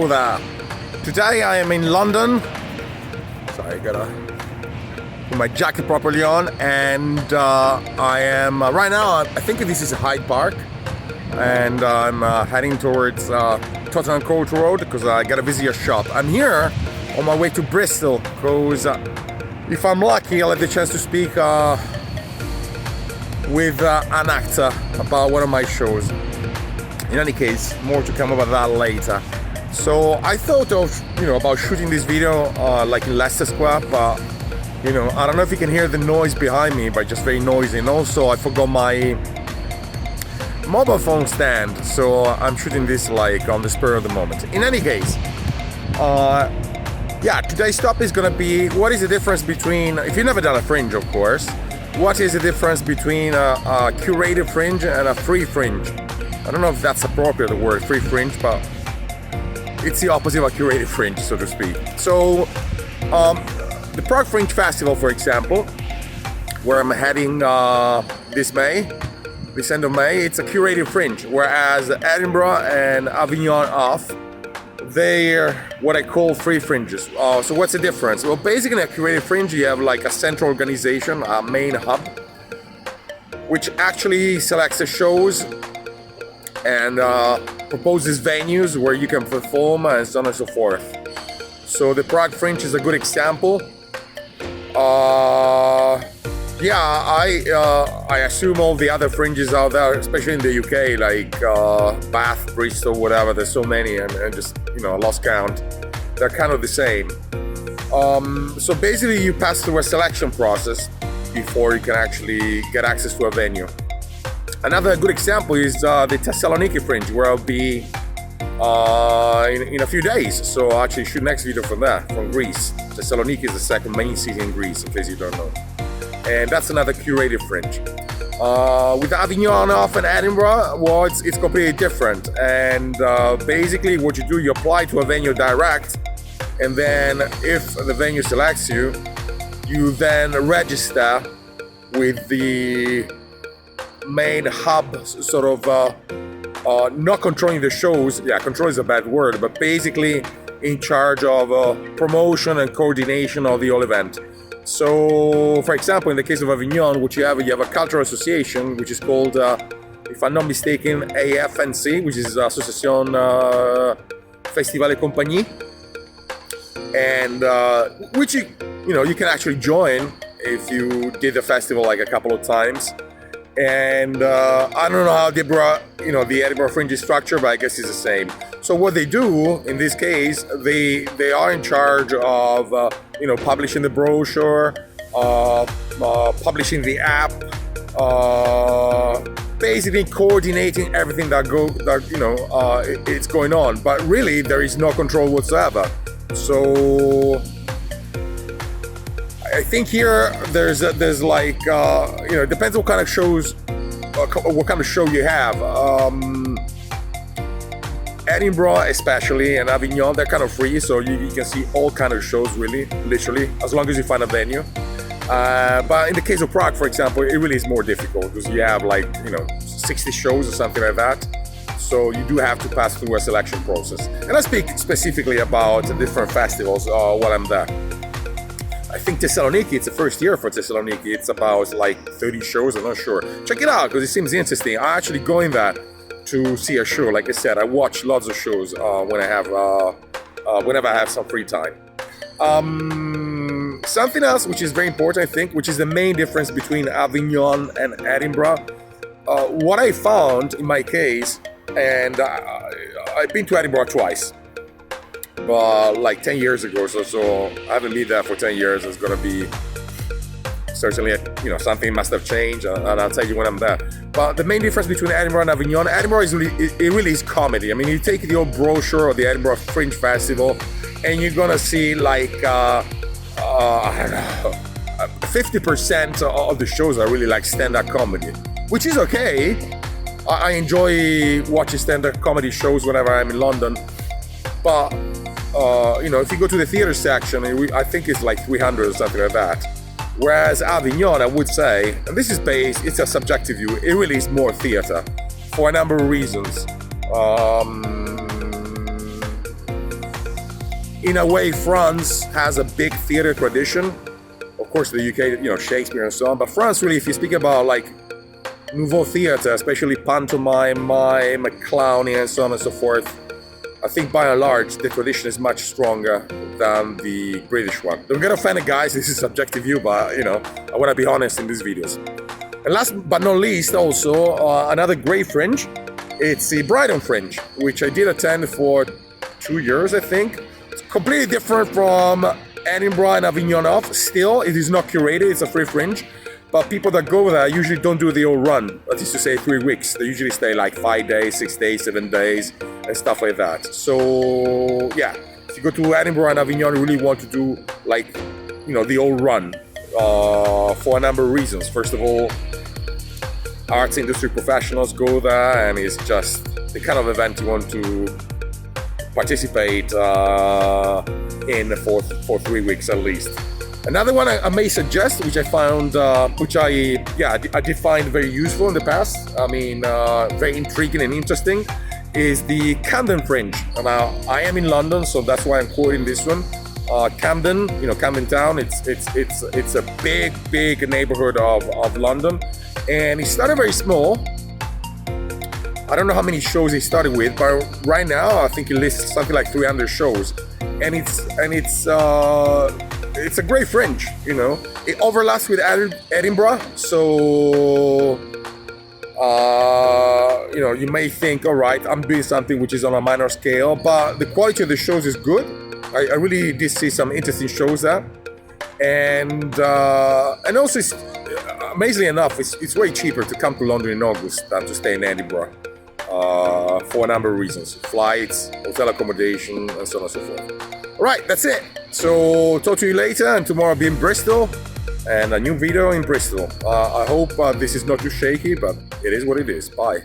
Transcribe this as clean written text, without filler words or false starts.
know that today I am in London. Sorry, I gotta put my jacket properly on, and I am right now. I think this is Hyde Park, and I'm heading towards Tottenham Court Road because I gotta visit a shop. I'm here on my way to Bristol because if I'm lucky, I'll have the chance to speak with an actor about one of my shows. In any case, more to come about that later. So I thought of, about shooting this video like in Leicester Square, but I don't know if you can hear the noise behind me, but just very noisy. And also I forgot my mobile phone stand, so I'm shooting this like on the spur of the moment. In any case, today's topic is gonna be what is the difference between, if you've never done a Fringe, of course, what is the difference between a curated Fringe and a free Fringe? I don't know if that's appropriate, the word free Fringe, but it's the opposite of a curated Fringe, so to speak. So, the Prague Fringe Festival, for example, where I'm heading this end of May, it's a curated Fringe, whereas Edinburgh and Avignon off, they're what I call free Fringes. So what's the difference? Well, basically a curated Fringe, you have like a central organization, a main hub, which actually selects the shows and proposes venues where you can perform and so on and so forth. So the Prague Fringe is a good example. I assume all the other fringes out there, especially in the UK, like Bath, Bristol, whatever, there's so many and just, I lost count. They're kind of the same. So basically you pass through a selection process before you can actually get access to a venue. Another good example is the Thessaloniki Fringe, where I'll be in a few days. So I'll actually shoot next video from there, from Greece. Thessaloniki is the second main city in Greece, in case you don't know. And that's another curated Fringe. With Avignon off and Edinburgh, well, it's completely different. And basically what you do, you apply to a venue direct, and then if the venue selects you, you then register with the main hub, sort of not controlling the shows. Yeah, control is a bad word, but basically in charge of promotion and coordination of the whole event. So, for example, in the case of Avignon, what you have a cultural association, which is called, if I'm not mistaken, AFNC, which is Association Festival et Compagnie, and which you can actually join if you did the festival like a couple of times. And I don't know how the Edinburgh Fringe is structured, but I guess it's the same. So what they do in this case, they are in charge of publishing the brochure, publishing the app, basically coordinating everything it's going on. But really, there is no control whatsoever. So I think here there's like it depends what kind of shows, what kind of show you have. Edinburgh especially and Avignon, they're kind of free, so you can see all kind of shows, really, literally, as long as you find a venue. But in the case of Prague, for example, it really is more difficult because you have 60 shows or something like that. So you do have to pass through a selection process. And I speak specifically about different festivals while I'm there. I think Thessaloniki, it's the first year for Thessaloniki. It's about 30 shows, I'm not sure. Check it out because it seems interesting. I'm actually going there to see a show. Like I said, I watch lots of shows when I have whenever I have some free time. Something else which is very important, I think, which is the main difference between Avignon and Edinburgh. What I found in my case, and I've been to Edinburgh twice, but 10 years ago, so I haven't been there for 10 years. It's gonna be certainly, something must have changed, and I'll tell you when I'm there. But the main difference between Edinburgh and Avignon, Edinburgh is really is comedy. I mean, you take the old brochure of the Edinburgh Fringe Festival, and you're gonna see I don't know, 50% of the shows are really like stand-up comedy, which is okay. I enjoy watching stand-up comedy shows whenever I'm in London, but if you go to the theater section, I think it's 300 or something like that. Whereas Avignon, I would say, and this is it's a subjective view, it really is more theater for a number of reasons. in a way, France has a big theater tradition. Of course, the UK, you know, Shakespeare and so on. But France, really, if you speak about like nouveau theater, especially pantomime, mime, clowning, and so on and so forth, I think by and large the tradition is much stronger than the British one. Don't get offended, guys. This is subjective view, but you know, I want to be honest in these videos. And last but not least, also another great Fringe. It's the Brighton Fringe, which I did attend for 2 years, I think. It's completely different from Edinburgh and Avignon off. Still, it is not curated, it's a free Fringe. But people that go there usually don't do the whole run. That is to say 3 weeks. They usually stay like 5 days, 6 days, 7 days, and stuff like that. So yeah, if you go to Edinburgh and Avignon, you really want to do like, you know, the whole run for a number of reasons. First of all, arts industry professionals go there, and it's just the kind of event you want to participate in for 3 weeks at least. Another one I may suggest, which I found, which I did find very useful in the past. I mean, very intriguing and interesting, is the Camden Fringe. Now, I am in London, so that's why I'm quoting this one. Camden, you know, Camden Town. It's a big neighborhood of London, and it started very small. I don't know how many shows he started with, but right now I think he lists something like 300 shows, and it's a great Fringe, you know. It overlaps with Edinburgh, so you know, you may think, all right, I'm doing something which is on a minor scale, but the quality of the shows is good. I really did see some interesting shows there, and also, it's, amazingly enough, it's way cheaper to come to London in August than to stay in Edinburgh for a number of reasons: flights, hotel accommodation, and so on and so forth. All right, that's it. So talk to you later, and tomorrow I'll be in Bristol and a new video in Bristol. I hope this is not too shaky, but it is what it is. Bye.